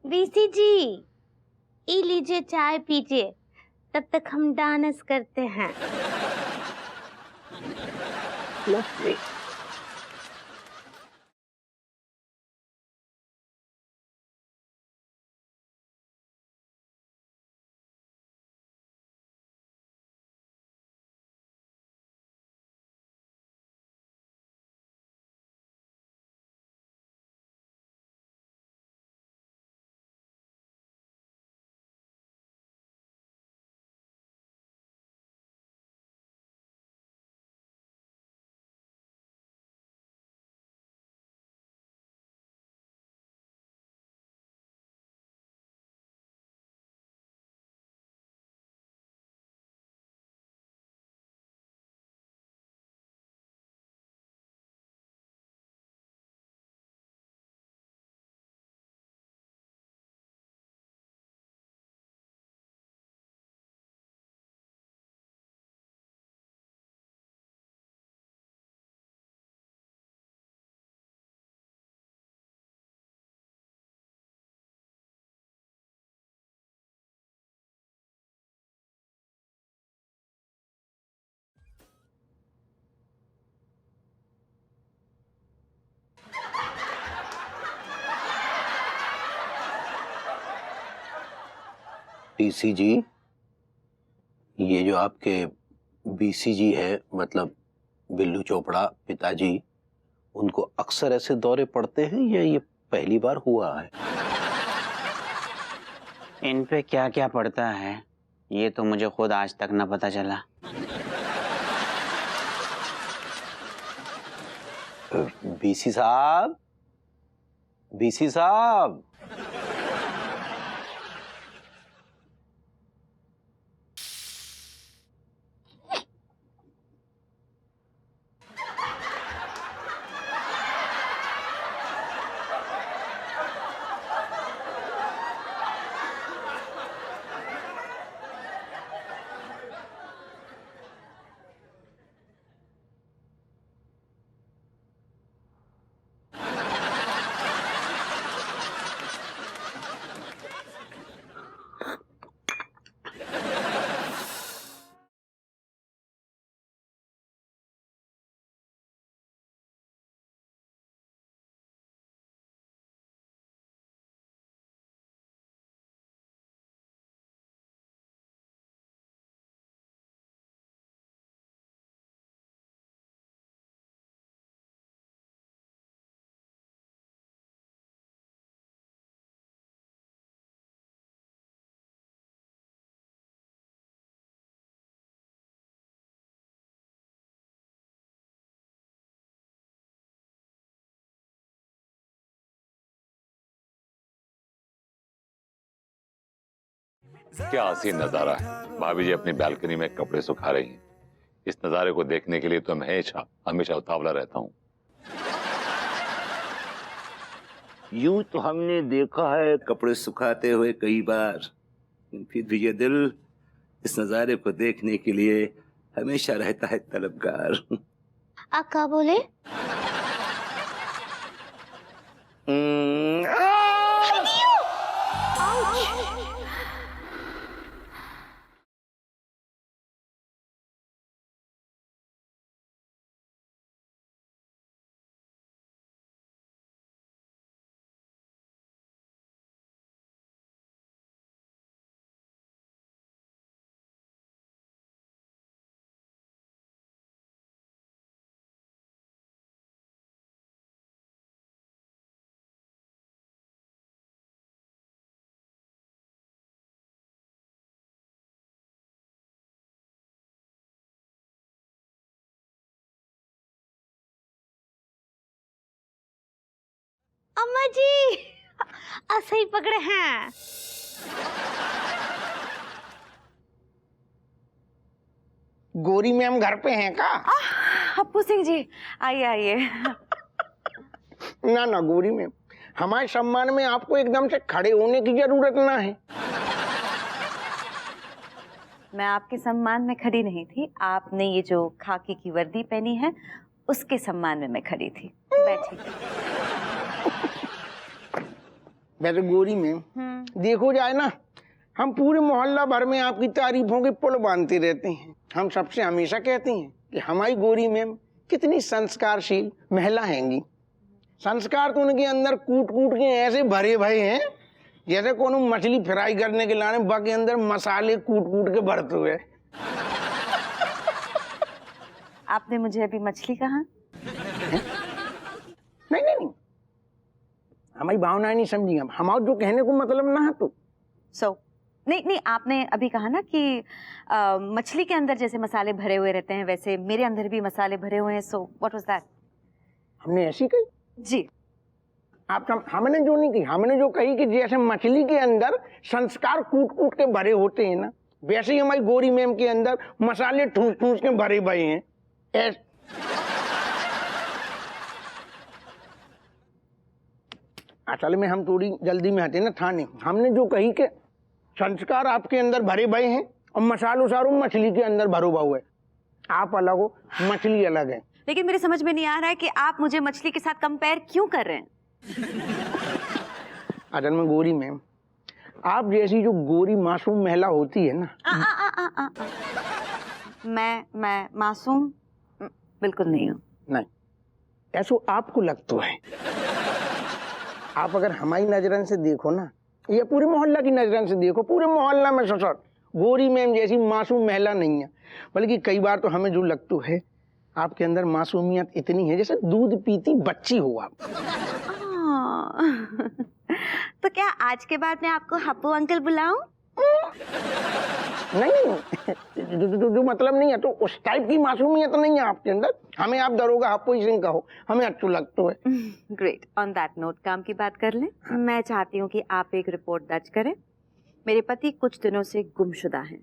VC जी, ई लीजिए चाय पीजिए, तब तक हम डांस करते हैं। टीसी जी, ये जो आपके बीसी जी है, मतलब बिल्लू चोपड़ा पिताजी, उनको अक्सर ऐसे दौरे पड़ते हैं या ये पहली बार हुआ है? इन पे क्या क्या पड़ता है ये तो मुझे खुद आज तक न पता चला। बीसी साहब, बीसी साहब, क्या हसीन नजारा है। भाभी जी अपनी बालकनी में कपड़े सुखा रही हैं। इस नजारे को देखने के लिए तो मैं हमेशा हमेशा उतावला रहता हूँ। यूं तो हमने देखा है कपड़े सुखाते हुए कई बार, लेकिन फिर भी ये दिल इस नजारे को देखने के लिए हमेशा रहता है तलबगार। आप क्या बोले? अम्मा जी, सही पकड़े हैं। गोरी मैम घर पे हैं का? हप्पू सिंह जी, आइए आइए। ना ना गोरी मैम, हमारे सम्मान में आपको एकदम से खड़े होने की जरूरत ना है। मैं आपके सम्मान में खड़ी नहीं थी, आपने ये जो खाकी की वर्दी पहनी है उसके सम्मान में मैं खड़ी थी। बैठिए। वैसे गोरी मैम, देखो जाए ना, हम पूरे मोहल्ला भर में आपकी तारीफों के पुल बांधते रहते हैं। हम सबसे हमेशा कहते हैं कि हमारी गोरी मैम कितनी संस्कारशील महिला हैंगी। संस्कार तो उनके अंदर कूट कूट के ऐसे भरे भरे हैं जैसे कोनो मछली फ्राई करने के लाने बाकी अंदर मसाले कूट कूट के भरते हुए। आपने मुझे अभी मछली कहा? नहीं नहीं नहीं, हमारी भावनाएं नहीं समझी। हम हमारा जो कहने को मतलब ना है तो नहीं नहीं, आपने अभी कहा ना कि मछली के अंदर जैसे मसाले भरे हुए रहते हैं वैसे मेरे अंदर भी मसाले भरे हुए हैं। So what was that? हमने ऐसी कही? जी, हमने जो नहीं कही, हमने जो कही कि जैसे मछली के अंदर संस्कार कूट कूट के भरे होते हैं ना, वैसे ही हमारी गोरी मैम के अंदर मसाले ठूस ठूस के भरे भरे हैं। असल में हम थोड़ी जल्दी में हटे ना थाने। हमने जो कही कि संस्कार आपके अंदर भरे भरे हैं और मसालो सारो मछली के अंदर भरो भाव है। आप अलग हो, मछली अलग है। लेकिन मेरे समझ में नहीं आ रहा है कि आप मुझे मछली के साथ कंपेयर क्यों कर रहे हैं? असल में गोरी मैम, आप जैसी जो गोरी मासूम महिला होती है ना, मैं मासूम बिल्कुल नहीं हूँ। नहीं, ऐसा आपको लगता है। आप अगर हमारी नजरन से देखो ना, या पूरे मोहल्ला की नजरन से देखो, पूरे मोहल्ला में ससुर गोरी मैम जैसी मासूम महिला नहीं है। बल्कि कई बार तो हमें जो लगता है आपके अंदर मासूमियत इतनी है जैसे दूध पीती बच्ची हो आप। तो क्या आज के बाद मैं आपको हप्पू अंकल बुलाऊं? नहीं, जो मतलब नहीं है तो उस टाइप की मासूमियत नहीं है आपके अंदर। हमें आप दरोगा हप्पू सिंह कहो, हमें अच्छा लगता है। ग्रेट। ऑन दैट नोट काम की बात कर लें। मैं चाहती हूँ कि आप एक रिपोर्ट दर्ज करें। मेरे पति कुछ दिनों से गुमशुदा हैं।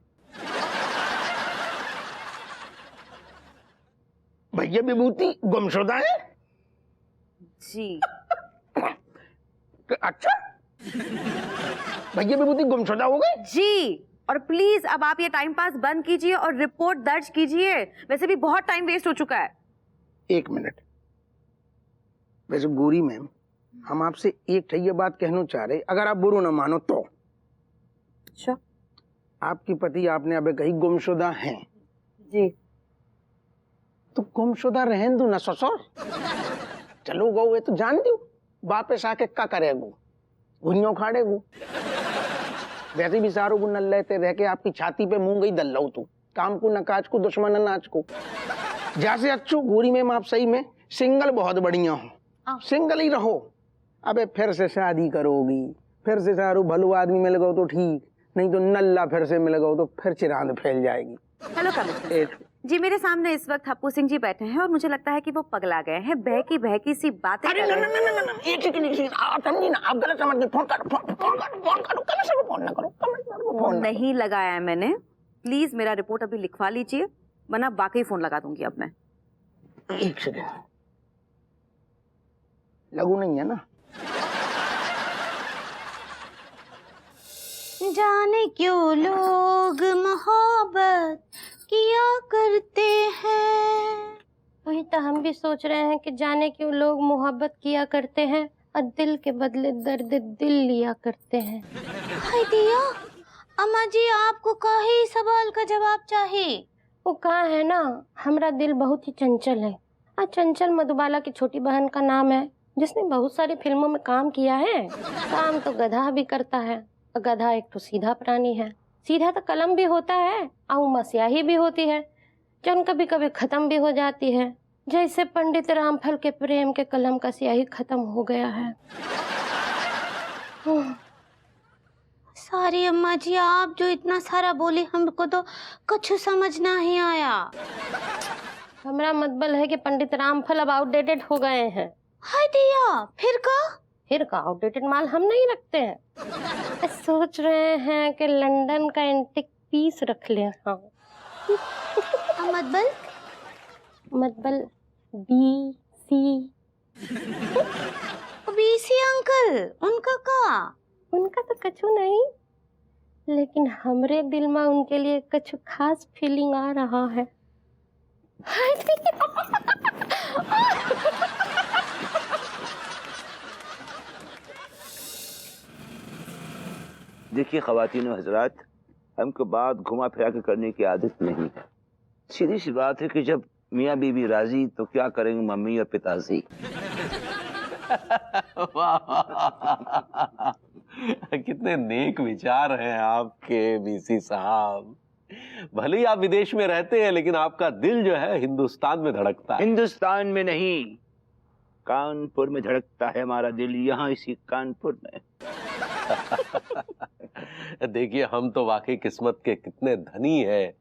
भैया विभूति गुमशुदा है? जी। अच्छा, भैया विभूति गुमशुदा हो गए? जी, और प्लीज अब आप ये टाइम पास बंद कीजिए और रिपोर्ट दर्ज कीजिए। वैसे भी बहुत टाइम वेस्ट हो चुका है। एक मिनट, वैसे गोरी मैम, हम आपसे एक ये बात कहना चाह रहे, अगर आप बुरा ना मानो तो। अच्छा। आपकी पति आपने अबे कही गुमशुदा हैं। जी। तो गुमशुदा रहन दो ना ससुर। चलो गो तो जान दो, वापस आके क्या करेगो, घुनियो खाड़ेगो। वैसे भी सारों को नल लेते रह के आपकी छाती पे मूंग गई दल्लो तू, काम को न काज को दुश्मन न नाच को। जैसे अच्छो गोरी मैम आप सही में सिंगल बहुत बढ़िया हो, सिंगल ही रहो। अबे फिर से शादी करोगी, फिर से सारू भलो आदमी मिल गो तो ठीक, नहीं तो नल्ला फिर से मिल गो तो फिर चिरांद फैल जाएगी। हेलो कमिश्नर जी, मेरे सामने इस वक्त हप्पू सिंह जी बैठे हैं और मुझे लगता है कि वो पगला गए हैं, बहकी सी बातें कर रहे हैं। एक सेकंड, आप समझी ना, आप गलत समझ गए। फोन करो, कमिश्नर को फोन ना करो, कमिश्नर को फोन नहीं लगाया है मैंने। प्लीज मेरा रिपोर्ट अभी लिखवा लीजिए, वरना वाकई फोन लगा दूंगी अब मैं। एक सेकंड, लगू नहीं है ना? जाने क्यों लोग मोहब्बत किया करते हैं। वही तो हम भी सोच रहे हैं कि जाने क्यों लोग मोहब्बत किया करते हैं और दिल के बदले दर्द दिल लिया करते हैं। हाय दिया, अम्मा जी आपको काहे ही सवाल का जवाब चाहिए? वो कहा है ना, हमारा दिल बहुत ही चंचल है। और चंचल मधुबाला की छोटी बहन का नाम है, जिसने बहुत सारी फिल्मों में काम किया है। काम तो गधा भी करता है, और गधा एक तो सीधा प्राणी है। सीधा तो कलम भी होता है और मस्याही भी होती है, जो कभी कभी खत्म भी हो जाती है। जैसे पंडित रामफल के प्रेम के कलम का स्याही खत्म हो गया है। सॉरी अम्मा जी, आप जो इतना सारा बोली हमको तो कुछ समझ ना ही आया। हमारा मतलब है कि पंडित रामफल अब आउटडेटेड हो गए हैं। हाय दिया, फिर का आउटडेटेड माल हम नहीं रखते हैं। सोच रहे हैं कि लंदन का एंटिक पीस रख लें। हाँ मतबल बीसी अंकल, उनका तो कछु नहीं, लेकिन हमरे दिल में उनके लिए कछु खास फीलिंग आ रहा है। देखिए ख़वातीन व हज़रात, हमको बात घुमा फिरा के करने की आदत नहीं है। सीधी सी बात है कि जब मियाँ बीवी राजी तो क्या करेंगे मम्मी और पिताजी। कितने नेक विचार हैं आपके बीसी साहब। भले ही आप विदेश में रहते हैं लेकिन आपका दिल जो है हिंदुस्तान में धड़कता है। हिंदुस्तान में नहीं, कानपुर में धड़कता है हमारा दिल, यहाँ इसी कानपुर में। देखिए हम तो वाकई किस्मत के कितने धनी हैं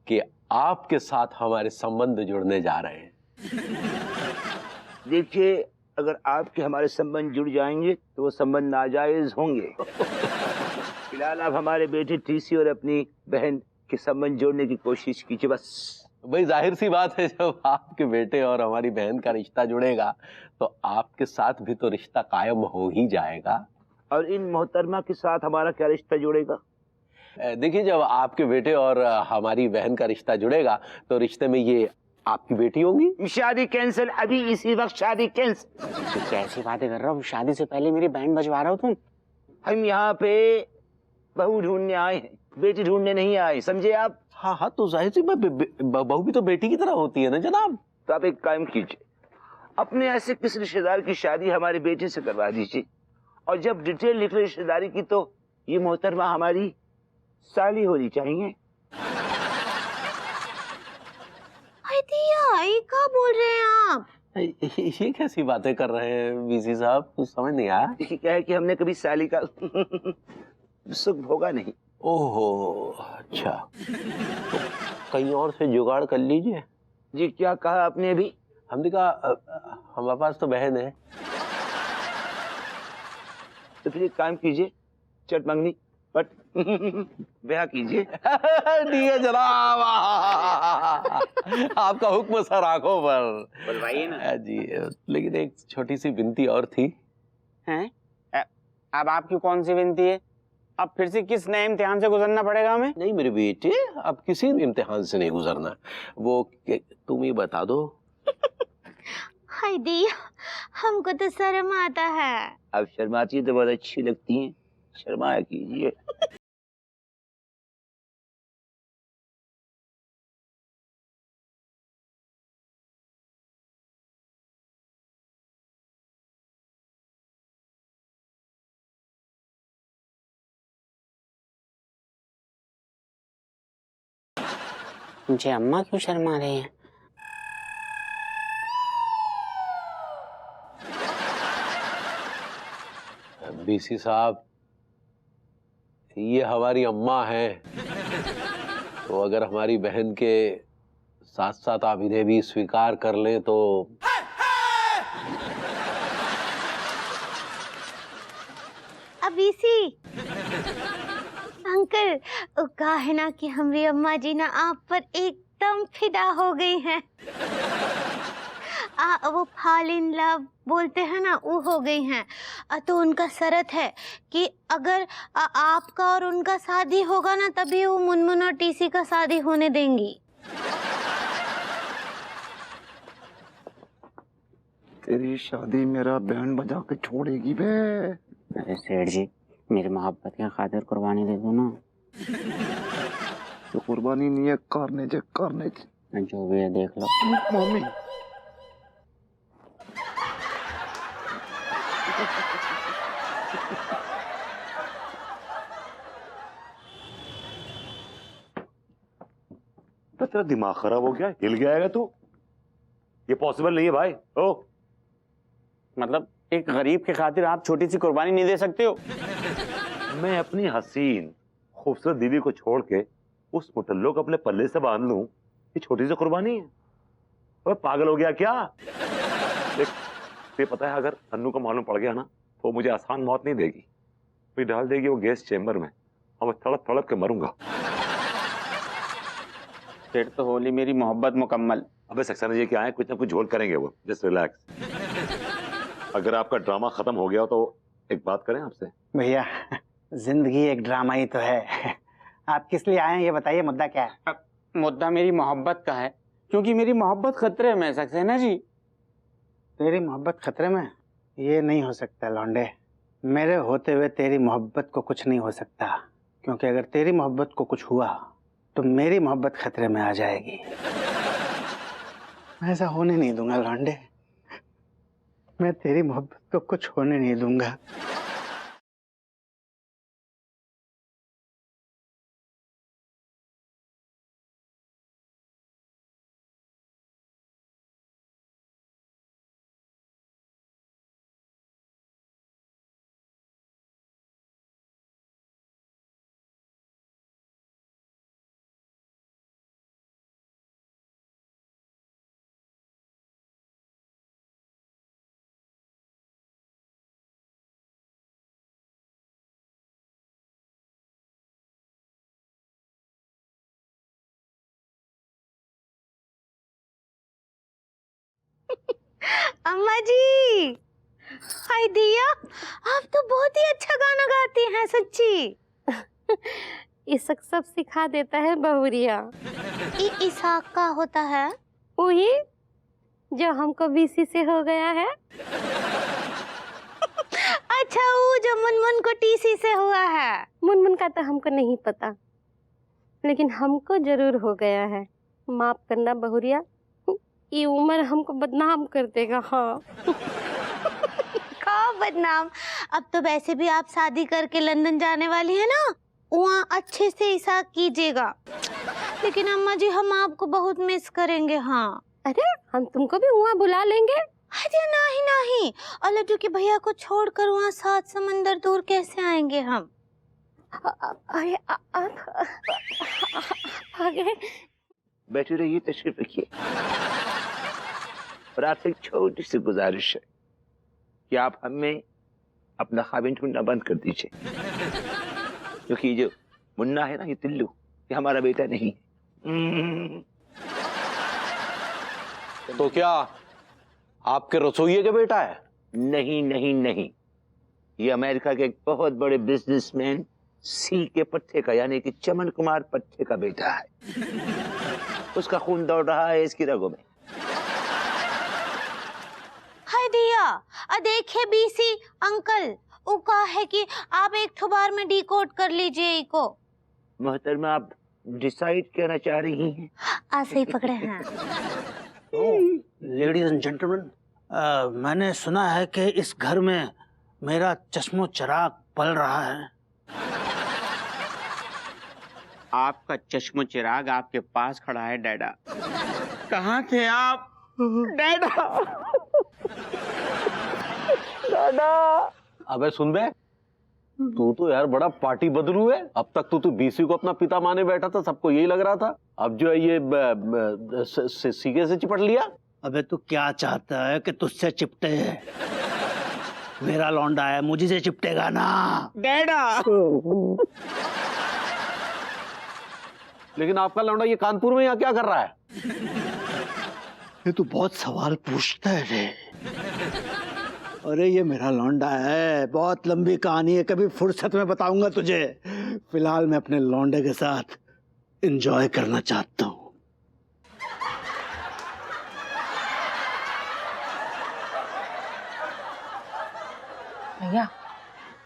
कि आपके साथ हमारे संबंध जुड़ने जा रहे हैं। देखिए अगर आपके हमारे संबंध जुड़ जाएंगे तो वो संबंध नाजायज होंगे। फिलहाल आप हमारे बेटे टीसी और अपनी बहन के संबंध जोड़ने की कोशिश कीजिए बस। भाई जाहिर सी बात है, जब आपके बेटे और हमारी बहन का रिश्ता जुड़ेगा तो आपके साथ भी तो रिश्ता कायम हो ही जाएगा। और इन मोहतरमा के साथ हमारा क्या रिश्ता जुड़ेगा? देखिए जब आपके बेटे और हमारी बहन का रिश्ता जुड़ेगा तो रिश्ते में ये आपकी बेटी होगी। शादी कैंसिल, अभी इसी वक्त शादी कैंसिल। तो कैसी बातें कर रहा हूँ, शादी से पहले मेरी बैंड बजवा रहा हो तुम। हम यहाँ पे बहू ढूंढने आए हैं, बेटी ढूंढने नहीं आए, समझे आप? हाँ हाँ, तो जाहिर सी बहू भी तो बेटी की तरह होती है ना जनाब। तो आप एक काम कीजिए, अपने ऐसे किसी रिश्तेदार की शादी हमारे बेटे से करवा दीजिए, और जब डिटेल लिख रिश्तेदारी की तो ये मोहतरमा हमारी साली होनी चाहिए। ये क्या बोल रहे हैं आप? ये कैसी बातें कर रहे हैं वीसी साहब, कुछ समझ नहीं आया। देखिए क्या है कि हमने कभी साली का सुख भोगा नहीं। ओहो अच्छा, तो कहीं और से जुगाड़ कर लीजिए। जी क्या कहा आपने अभी? हमने कहा हमारे पास तो बहन है। तो फिर एक काम कीजिए, चट मंगनी बट ब्याह कीजिए। ठीक है जनाब, आपका हुक्म सर आंखों पर। बुलवाइए ना जी, लेकिन एक छोटी सी विनती और थी। हैं? अब आपकी कौन सी विनती है? अब फिर से किस नए इम्तिहान से गुजरना पड़ेगा हमें? नहीं मेरे बेटे, अब किसी इम्तिहान से नहीं गुजरना, वो तुम ही बता दो। हाय दिया, हमको तो शर्म आता है। आप शर्माती तो बहुत अच्छी लगती हैं, शर्माया कीजिए। मुझे अम्मा क्यों शर्मा रही हैं? बीसी साहब, ये हमारी अम्मा है, तो अगर हमारी बहन के साथ साथ आप इन्हें भी स्वीकार कर लें तो। अभी सी अंकल, कहा है ना कि हमारी अम्मा जी ना आप पर एकदम फिदा हो गई हैं। वो फॉल इन लव बोलते हैं ना, वो हो गई हैं। तो उनका शर्त है कि अगर आपका और उनका शादी होगा ना तभी वो मुनमुन और टीसी का शादी होने देंगी। तेरी शादी मेरा बैंड बजा के छोड़ेगी बे। अरे सेठ जी, मेरी मोहब्बत की खातिर कुर्बानी दे दो ना। तो कुर्बानी नहीं है, करने जो भी है देख लो। मम्मी तो तेरा दिमाग खराब हो गया, हिल गया है तू? ये पॉसिबल नहीं है भाई। ओ मतलब एक गरीब के खातिर आप छोटी सी कुर्बानी नहीं दे सकते हो? मैं अपनी हसीन खूबसूरत दीदी को छोड़ के उस मुटल्लो को अपने पल्ले से बांध लूं, ये छोटी सी कुर्बानी है? अबे पागल हो गया क्या? देख, तुझे पता है अगर अन्नू को मालूम पड़ गया ना तो मुझे आसान मौत नहीं देगी, फिर डाल देगी वो गैस चेंबर में और मैं तड़प तड़प के मरूंगा। फिर तो होली मेरी मोहब्बत मुकम्मल। अबे सक्सेना जी क्या है, कुछ ना कुछ झोल करेंगे वो, जस्ट रिलैक्स। अगर आपका ड्रामा खत्म हो गया तो एक बात करें आपसे। भैया जिंदगी एक ड्रामा ही तो है। आप किस लिए आए हैं ये बताइए, मुद्दा क्या है? मुद्दा मेरी मोहब्बत का है, क्योंकि मेरी मोहब्बत खतरे में है सक्सेना जी। तेरी मोहब्बत खतरे में? ये नहीं हो सकता लौंडे। मेरे होते हुए तेरी मोहब्बत को कुछ नहीं हो सकता, क्योंकि अगर तेरी मोहब्बत को कुछ हुआ तो मेरी मोहब्बत खतरे में आ जाएगी। मैं ऐसा होने नहीं दूंगा लौंडे, मैं तेरी मोहब्बत को कुछ होने नहीं दूंगा। अम्मा जी, हाय दिया, आप तो बहुत ही अच्छा गाना गाती हैं सच्ची। इसक सब सिखा देता है बहुरिया। इसाक का होता है वही जो हमको बीसी से हो गया है। अच्छा, वो जो मुनमुन को टीसी से हुआ है। मुनमुन का तो हमको नहीं पता, लेकिन हमको जरूर हो गया है। माफ करना बहुरिया, ये उम्र हमको बदनाम कर देगा। हाँ। का बदनाम? अब तो वैसे भी आप शादी करके लंदन जाने वाली है ना, वहाँ अच्छे से इसाक कीजिएगा। लेकिन अम्मा जी, हम आपको बहुत मिस करेंगे। हाँ। अरे हम तुमको भी वहाँ बुला लेंगे। अरे नहीं नहीं, और लड्डू के भैया को छोड़कर वहाँ 7 समंदर दूर कैसे आएंगे हम? अरे आप आ गए। बैठे रहिए, तशरीफ रखिए। और आपसे एक छोटी सी गुजारिश है कि आप हमें अपना खाविन ढूंढना बंद कर दीजिए, क्योंकि जो मुन्ना है ना, ये तिल्लू, ये हमारा बेटा नहीं। तो क्या आपके रसोइये का बेटा है? नहीं नहीं नहीं, ये अमेरिका के एक बहुत बड़े बिजनेसमैन सी के पट्टे का, यानी कि चमन कुमार पट्टे का बेटा है। उसका खून दौड़ रहा है इसकी रगों में। हाय दिया, देखे बीसी अंकल, वो कहा है कि आप एक ठो बार में डिकोड कर लीजिए इको। मोहतरमा, आप डिसाइड करना चाह रही हैं? ऐसे ही पकड़े हैं। लेडीज एंड जेंटलमैन, मैंने सुना है कि इस घर में मेरा चश्मो चिराग पल रहा है। आपका चश्मो चिराग आपके पास खड़ा है डैडा। कहाँ थे आप डैडा? डैडा। अबे सुन बे, तू तो यार बड़ा पार्टी बदलू है। अब तक तो तू बीसी को अपना पिता माने बैठा था, सबको यही लग रहा था। अब जो है ये सीके से चिपट लिया। अबे तू क्या चाहता है कि तुझसे चिपटे? मेरा लौंडा है, मुझे से चिपटेगा ना डैडा। लेकिन आपका लौंडा ये कानपुर में यहाँ क्या कर रहा है? ये तू बहुत सवाल पूछता है रे। अरे ये मेरा लौंडा है, बहुत लंबी कहानी है, कभी फुर्सत में बताऊंगा तुझे। फिलहाल मैं अपने लौंडे के साथ एंजॉय करना चाहता हूँ। भैया,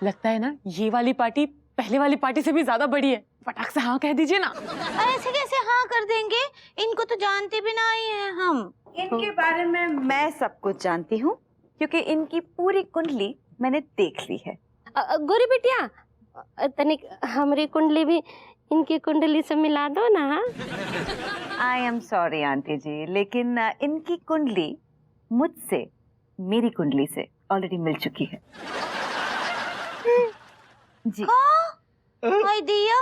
लगता है ना ये वाली पार्टी पहले वाली पार्टी से भी ज्यादा बड़ी है। फटाक से हाँ कह दीजिए ना। ऐसे कैसे हाँ कर देंगे? इनको तो जानते भी नहीं है हम। इनके बारे में मैं सब कुछ जानती हूँ, क्योंकि इनकी पूरी कुंडली मैंने देख ली है। गोरी बिटिया, तनिक हमारी कुंडली भी इनकी कुंडली से मिला दो ना। आई एम सॉरी आंटी जी, लेकिन इनकी कुंडली मुझसे मेरी कुंडली से ऑलरेडी मिल चुकी है जी। हाय दिया,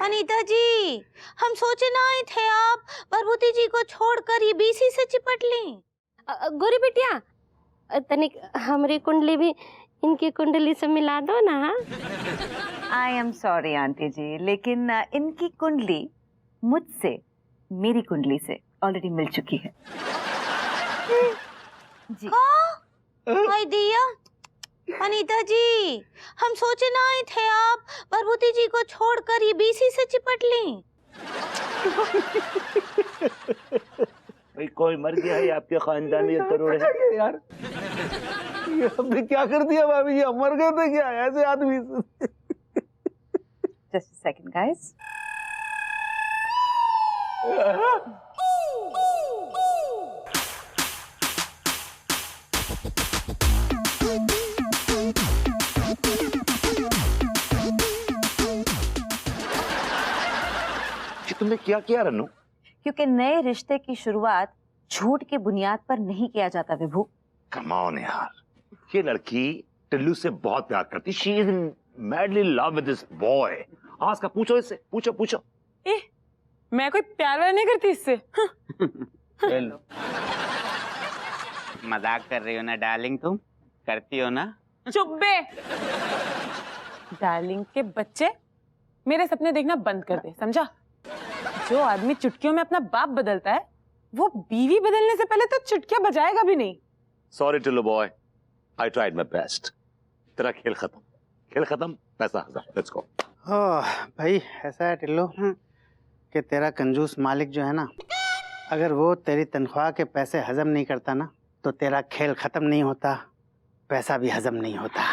अनीता जी, हम सोचे ना ही थे आप प्रभुति जी को छोड़कर ये बीसी से चिपट ली। गोरी बिटिया, तनिक हमारी कुंडली भी इनकी कुंडली से मिला दो ना। आई एम सॉरी आंटी जी, लेकिन इनकी कुंडली मुझसे मेरी कुंडली से ऑलरेडी मिल चुकी है जी। हाय दिया, अनीता जी, हम सोचे ना ही थे आप प्रभुति जी को छोड़कर ये बीसी से चिपट ली। भाई कोई मर गया है आपके खानदान में? जरूर है यार, ये हमने क्या कर दिया भाभी जी, हम मर गए थे क्या ऐसे आदमी से? Just a second, guys. कि तुमने क्या किया रन्नू? क्योंकि नए रिश्ते की शुरुआत झूठ की बुनियाद पर नहीं किया जाता विभू। कम ऑन यार, ये लड़की टिल्लू से बहुत प्यार करती। She is in madly love with this boy. आज का पूछो इससे, पूछो पूछो। ए, मैं कोई प्यार व्यार नहीं करती इससे। हेलो, मजाक कर रही हो ना डार्लिंग, तुम करती हो ना? चुप बे। डार्लिंग के बच्चे मेरे सपने देखना बंद कर दे, समझा? जो आदमी चुटकियों में अपना बाप बदलता है, वो बीवी बदलने से पहले तो चुटकियां बजाएगा भी नहीं। Sorry Tillu boy, I tried my best. तेरा खेल खत्म, खेल खत्म, पैसा हजार। Let's go. भाई ऐसा है टिल्लो कि तेरा कंजूस मालिक जो है ना, अगर वो तेरी तनख्वाह के पैसे हजम नहीं करता ना, तो तेरा खेल खत्म नहीं होता, पैसा भी हजम नहीं होता।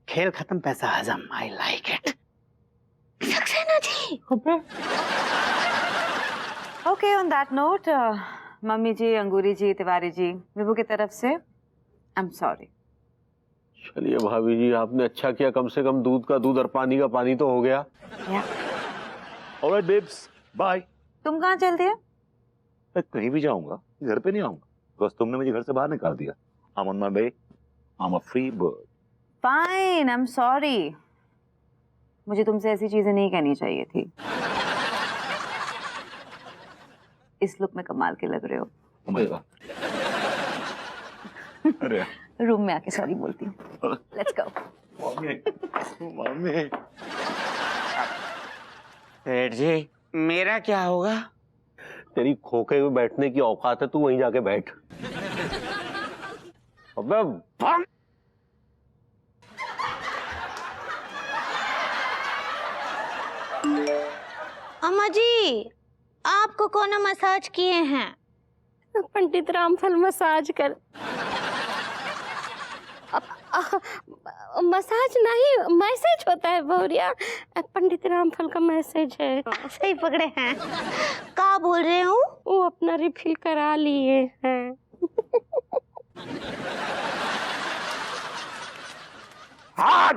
खेल खत्म, पैसा हजम। I like it. Saxena ji. Okay, on that note, mummy ji, Angoori ji, Tiwari ji, Vibhu की तरफ से आई एम सॉरी। चलिए भाभी जी, आपने अच्छा किया, कम से कम दूध का दूध और पानी का पानी तो हो गया। Alright babes, bye. तुम कहाँ चल दिए? मैं कहीं भी जाऊंगा, घर पे नहीं आऊंगा, बस तुमने मुझे घर से बाहर निकाल दिया। I'm on my way. I'm a free bird. Fine, I am sorry. मुझे तुमसे ऐसी चीजें नहीं कहनी चाहिए थी। इस लुक में कमाल के लग रहे हो। Oh my God. अरे रूम में आके सॉरी बोलती हूँ। Let's go. Mummy, mummy. सेठ जी, मेरा क्या होगा? तेरी खोखे में बैठने की औकात है, तू वहीं जाके बैठ। अबे भाग। अम्मा जी, आपको कौन मसाज किए हैं? पंडित रामफल मसाज कर। मसाज नहीं, मैसेज होता है भौरिया। पंडित रामफल का मैसेज है। सही पकड़े हैं। क्या बोल रहे हो? वो अपना रिफिल करा लिए हैं। हाथ